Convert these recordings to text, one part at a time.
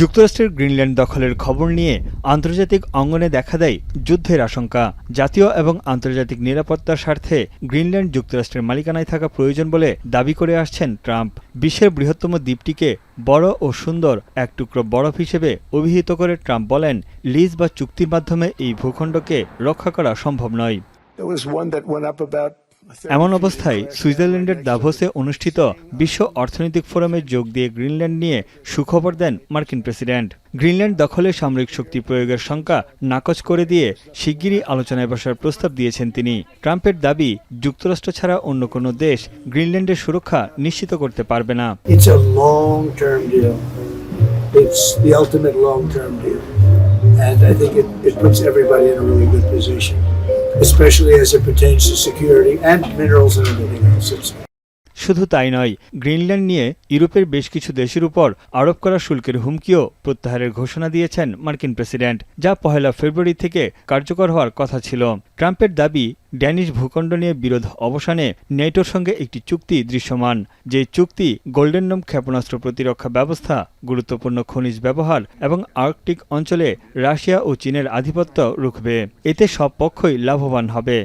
যুক্তরাষ্ট্রের গ্রিনল্যান্ড দখলের খবর নিয়ে আন্তর্জাতিক অঙ্গনে দেখা দেয় যুদ্ধের আশঙ্কা। জাতীয় এবং আন্তর্জাতিক নিরাপত্তার স্বার্থে গ্রিনল্যান্ড যুক্তরাষ্ট্রের মালিকানায় থাকা প্রয়োজন বলে দাবি করে আসছেন ট্রাম্প। বিশ্বের বৃহত্তম দ্বীপটিকে বড় ও সুন্দর এক টুকরো বরফ হিসেবে অভিহিত করে ট্রাম্প বলেন, লিজ বা চুক্তির মাধ্যমে এই ভূখণ্ডকে রক্ষা করা সম্ভব নয়। এমন অবস্থায় সুইজারল্যান্ডের দাভোসে অনুষ্ঠিত বিশ্ব অর্থনৈতিক ফোরামে যোগ দিয়ে গ্রিনল্যান্ড নিয়ে সুখবর দেন মার্কিন প্রেসিডেন্ট। গ্রিনল্যান্ড দখলে সামরিক শক্তি প্রয়োগের শঙ্কা নাকচ করে দিয়ে শিগগিরই আলোচনায় বসার প্রস্তাব দিয়েছেন তিনি। ট্রাম্পের দাবি, যুক্তরাষ্ট্র ছাড়া অন্য কোনো দেশ গ্রিনল্যান্ডের সুরক্ষা নিশ্চিত করতে পারবে না। And I think it puts everybody in a really good position, especially as it pertains to security and minerals and everything else. শুধু তাই নয়, গ্রিনল্যান্ড নিয়ে ইউরোপের বেশ কিছু দেশের উপর আরোপ করা শুল্কের হুমকিও প্রত্যাহারের ঘোষণা দিয়েছেন মার্কিন প্রেসিডেন্ট, যা 1 ফেব্রুয়ারি থেকে কার্যকর হওয়ার কথা ছিল। ট্রাম্পের দাবি, ড্যানিশ ভূখণ্ড নিয়ে বিরোধ অবসানে নেটোর সঙ্গে একটি চুক্তি দৃশ্যমান, যে চুক্তি গোল্ডেন ডোম ক্ষেপণাস্ত্র প্রতিরক্ষা ব্যবস্থা, গুরুত্বপূর্ণ খনিজ ব্যবহার এবং আর্কটিক অঞ্চলে রাশিয়া ও চীনের আধিপত্য রুখবে। এতে সব পক্ষই লাভবান হবে।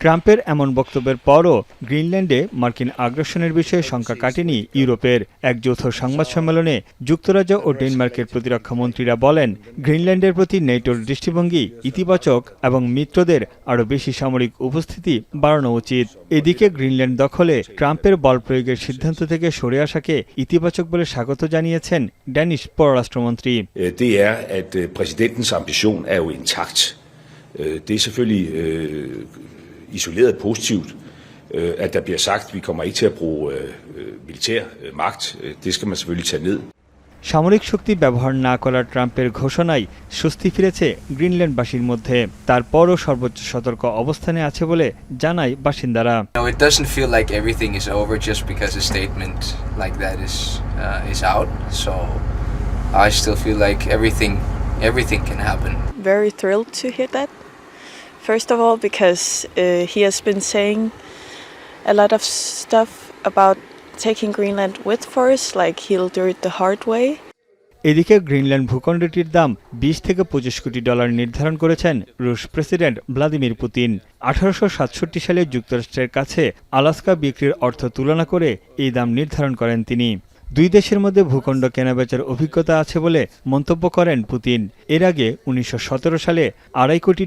ট্রাম্পের এমন বক্তব্যের পরও গ্রিনল্যান্ডে মার্কিন আগ্রাসনের বিষয়ে শঙ্কা কাটেনি ইউরোপের। এক যৌথ সংবাদ সম্মেলনে যুক্তরাজ্য ও ডেনমার্কের প্রতিরক্ষা মন্ত্রীরা বলেন, গ্রিনল্যান্ডের প্রতি নেটোর দৃষ্টিভঙ্গি ইতিবাচক এবং মিত্রদের আরও বেশি সামরিক উপস্থিতি বাড়ানো উচিত। এদিকে গ্রিনল্যান্ড দখলে ট্রাম্পের বল প্রয়োগের সিদ্ধান্ত থেকে সরে আসাকে ইতিবাচক বলে স্বাগত জানিয়েছেন ড্যানিশ পররাষ্ট্রমন্ত্রী। Præsidentens ambition er jo intakt. Det er selvfølgelig isoleret positivt, at der bliver sagt, at vi kommer ikke til at bruge militær magt. Det skal man selvfølgelig tage ned. সামরিক শক্তি ব্যবহার না করার ট্রাম্পের ঘোষণায় স্বস্তি ফিরেছে গ্রিনল্যান্ডবাসীর মধ্যে। তারপরও সর্বোচ্চ সতর্ক অবস্থানে আছে বলে জানায় বাসিন্দারা। It doesn't feel like everything is over just because a statement like that is out. So I still feel like everything can happen. Very thrilled to hear that. First of all, because he has been saying a lot of stuff about taking Greenland with force, like he'll do it the hard way. এদিকে Greenland ভূখণ্ডটির দাম 20 থেকে 25 কোটি dollar নির্ধারণ করেছেন রুশ president Vladimir Putin. 1867 সালে যুক্তরাষ্ট্রের কাছে আলাস্কা বিক্রির অর্থ তুলনা করে এই দাম নির্ধারণ করেন তিনি। দুই দেশের মধ্যে ভূখণ্ড কেনাবেচার অভিজ্ঞতা আছে বলে মন্তব্য করেন পুতিন। এর আগে 1917 সালে $2.5 কোটি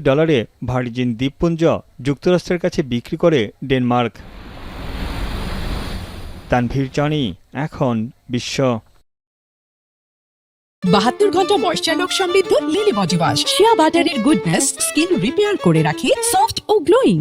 ভার্জিন দ্বীপপুঞ্জ যুক্তরাষ্ট্রের কাছে বিক্রি করে ডেনমার্ক। তানভীর জনি, এখন বিশ্ব। 72 ঘন্টা ময়েশ্চার লক সমৃদ্ধ লিলি বডি ওয়াশ, শিয়া বাটারের গুডনেস স্কিন রিপেয়ার করে রাখে সফট ও গ্লোয়িং।